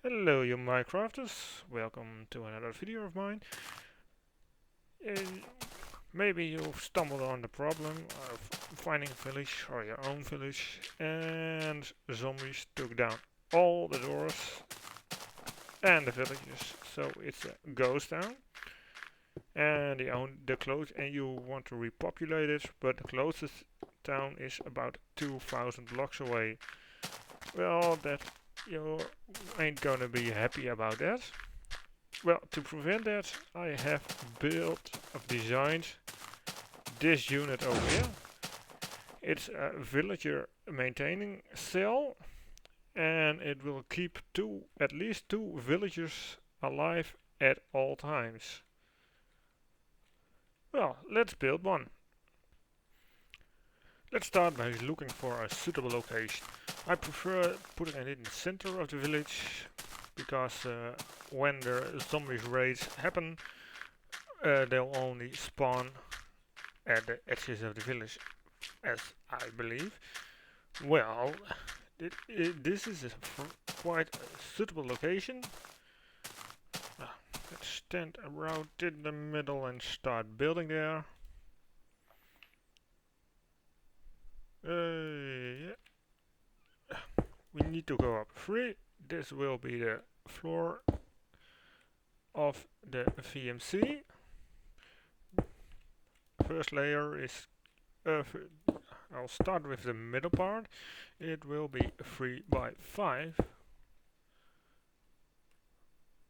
Hello you Minecrafters, welcome to another video of mine. Uh, Maybe you've stumbled on the problem of finding a village or your own village and zombies took down all the doors and the villages. So it's a ghost town and you want to repopulate it, but the closest town is about 2000 blocks away. Well, that you ain't gonna be happy about that. Well, to prevent that, I have designed this unit over here. It's a villager maintaining cell, and it will keep at least two villagers alive at all times. Well, let's build one. Let's start by looking for a suitable location. I prefer putting it in the center of the village, because when the zombies raids happen, they'll only spawn at the edges of the village, as I believe. Well, this is quite a suitable location. Ah, let's stand around in the middle and start building there. Yeah. We need to go up 3. This will be the floor of the VMC. First layer is I'll start with the middle part. It will be 3 by 5.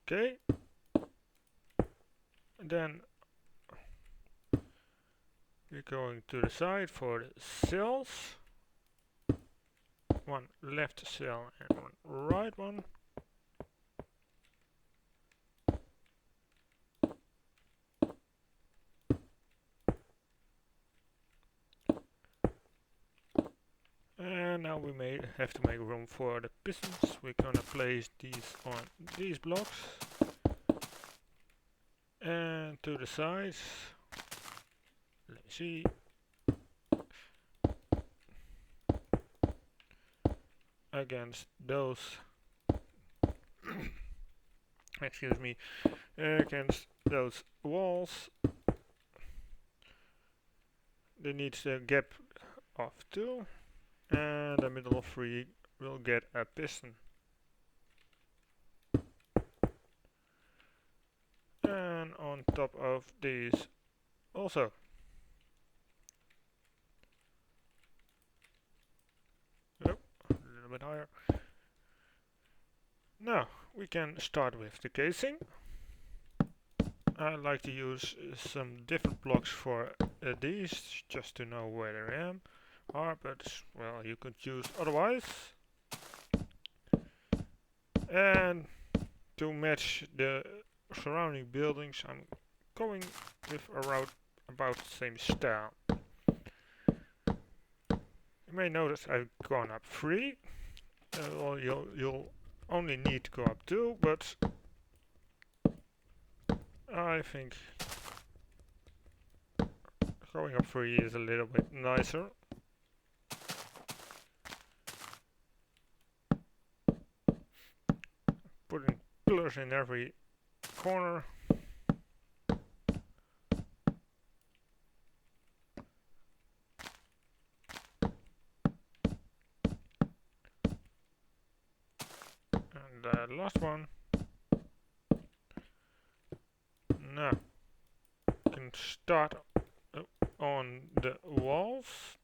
Okay. Then we're going to the side for the cells. One left cell and one right one. And now we have to make room for the pistons. We're gonna place these on these blocks. And to the sides. Let me see. Against those. Excuse me. Against those walls. There needs a gap of 2. And the middle of 3 will get a piston. And on top of these also. Yep, a little bit higher. Now we can start with the casing. I like to use some different blocks for these, just to know where they are, but well, you could use otherwise. And to match the surrounding buildings, I'm going with about the same style. You may notice I've gone up 3. Well, you'll only need to go up 2, but I think going up 3 is a little bit nicer. Putting pillars in every corner. And the last one. Now, you can start on the walls.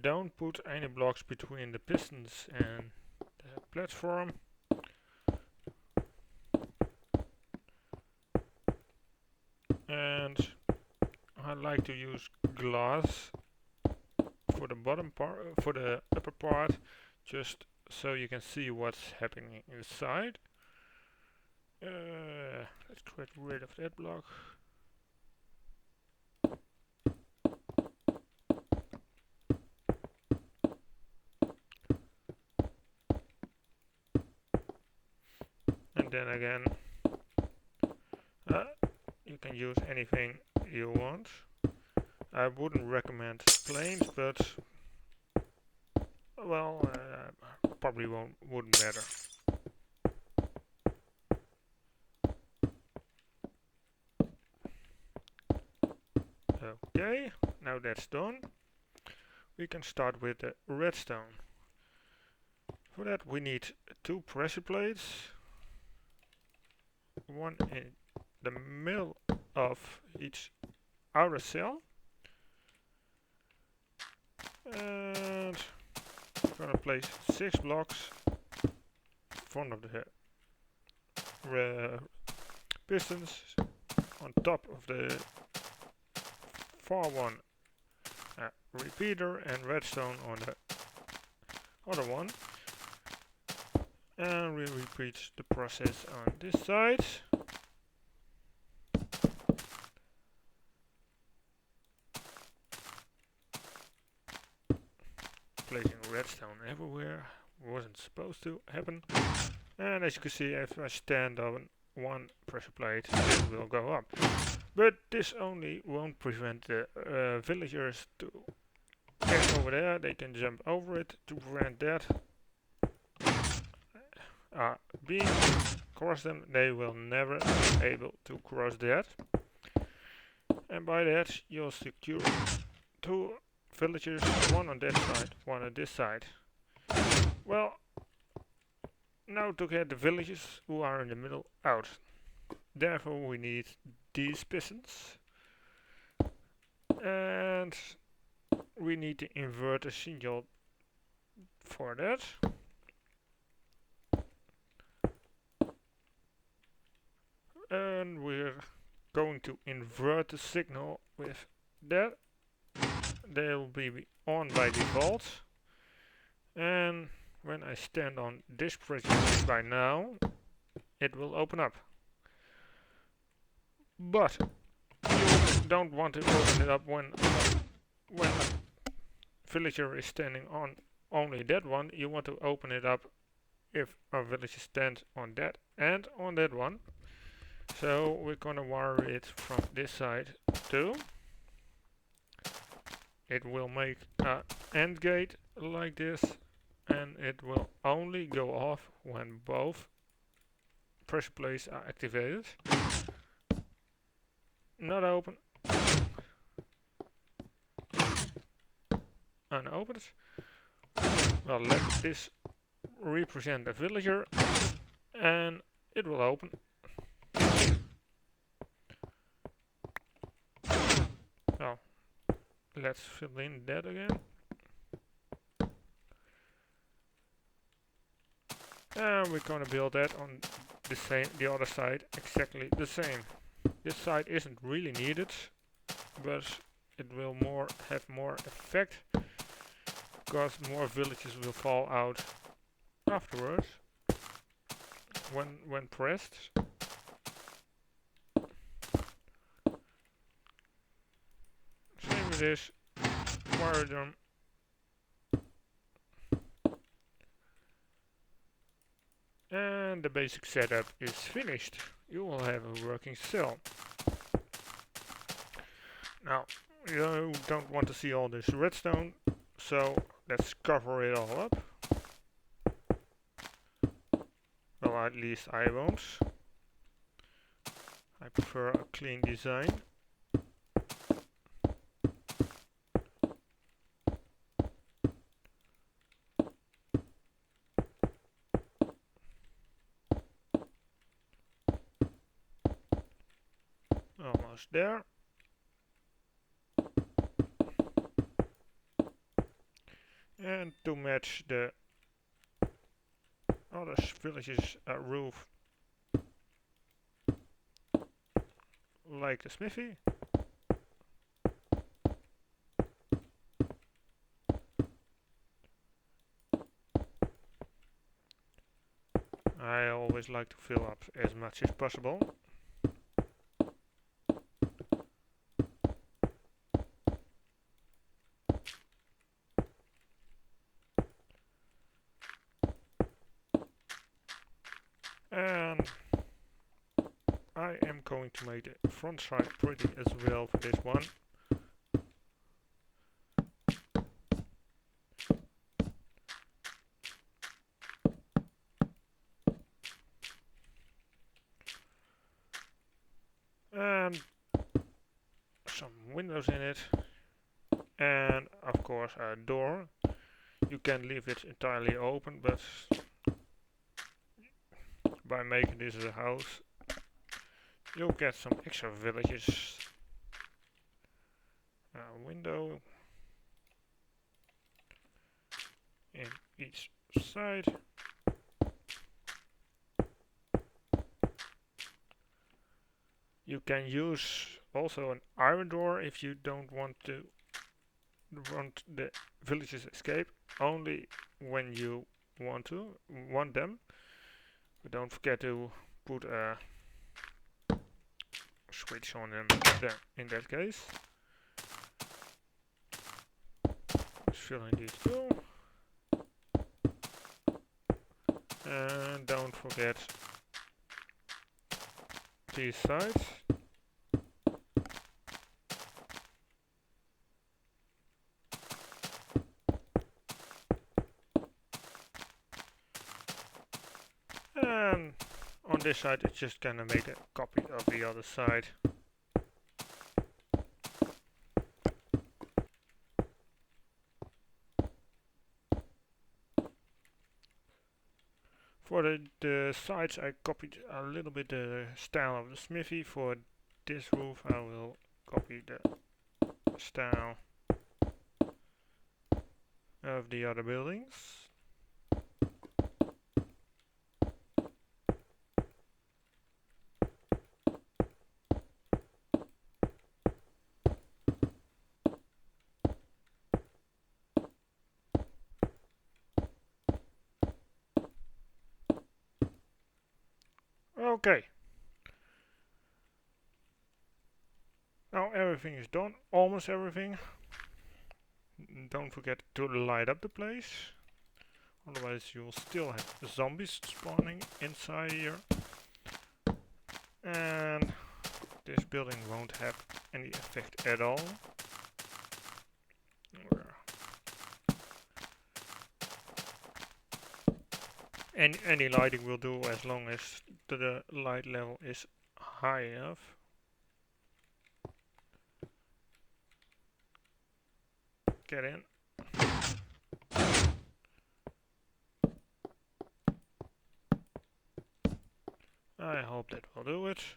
Don't put any blocks between the pistons and the platform. And I like to use glass for the bottom part, for the upper part, just so you can see what's happening inside. Let's get rid of that block. And then again, can use anything you want. I wouldn't recommend planes, but well, probably wouldn't matter. Okay, now that's done. We can start with the redstone. For that we need 2 pressure plates, one in the middle of each outer cell, and we're gonna place 6 blocks in front of the pistons, on top of the far one repeater, and redstone on the other one. And we repeat the process on this side. Placing redstone everywhere wasn't supposed to happen. And as you can see, if I stand on one pressure plate, it will go up. But this only won't prevent the villagers to get over there. They can jump over it to prevent that. Being cross them, they will never be able to cross that. And by that you'll secure 2 villagers, one on that side, one on this side. Well, now to get the villagers who are in the middle out. Therefore we need these pistons. And we need to invert a signal for that. And we're going to invert the signal with that. They'll be on by default. And when I stand on this pressure by now, it will open up. But you don't want to open it up when a villager is standing on only that one. You want to open it up if a villager stands on that and on that one. So we're gonna wire it from this side too. It will make an AND gate like this, and it will only go off when both pressure plates are activated. Not open. Unopened. Well, let this represent a villager, and it will open. Well, let's fill in that again. And we're gonna build that on the other side exactly the same. This side isn't really needed, but it will have more effect because more villages will fall out afterwards when pressed. Same with this, wire them. And the basic setup is finished. You will have a working cell. Now, you don't want to see all this redstone, so let's cover it all up. Well, at least I won't. I prefer a clean design. Almost there. And to match the other village's roof, like the smithy, I always like to fill up as much as possible. And I am I'm going to make the front side pretty as well for this one. And some windows in it. And of course a door. You can leave it entirely open, but by making this a house, you'll get some extra villages. A window in each side. You can use also an iron door if you don't want the villages escape, only when you want them. But don't forget to put a switch on them there in that case. Let's fill in these two. And don't forget these sides. And on this side it's just gonna make a copy of the other side. For the sides I copied a little bit the style of the smithy. For this roof I will copy the style of the other buildings. Okay. Now everything is done, almost everything. Don't forget to light up the place, otherwise you'll still have zombies spawning inside here. And this building won't have any effect at all. Any lighting will do as long as the light level is high enough. Get in. I hope that will do it.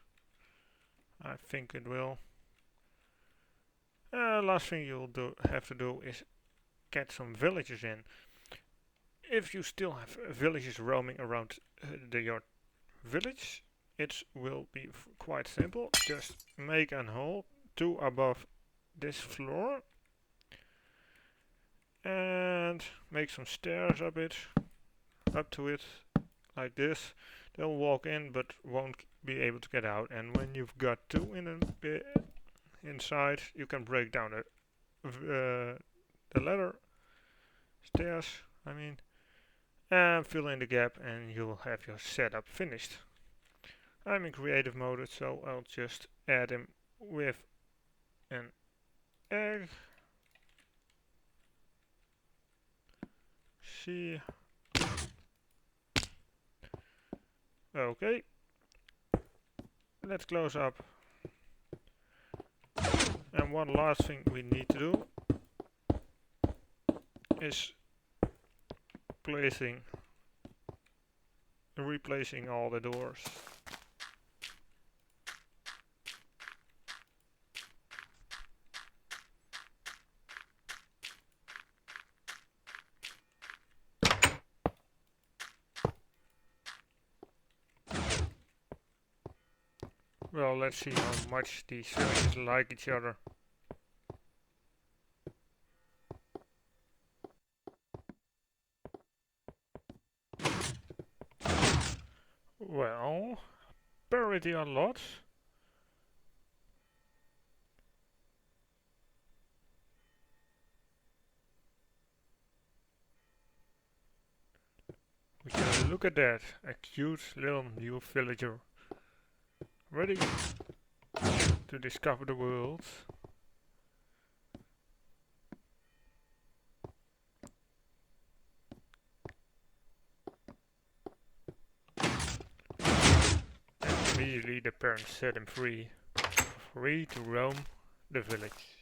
I think it will. Last thing you'll have to do is get some villagers in. If you still have villagers roaming around your village, it will be quite simple. Just make a hole 2 above this floor and make some stairs up to it like this. They'll walk in but won't be able to get out, and when you've got 2 inside, you can break down the ladder stairs, I mean, and fill in the gap, and you'll have your setup finished. I'm in creative mode, so I'll just add him with an egg. See. Okay. Let's close up. And one last thing we need to do is replacing all the doors. Well, let's see how much these villages like each other. Well, parity a lot. We can look at that, a cute little new villager ready to discover the world. And immediately the parents set him free to roam the village.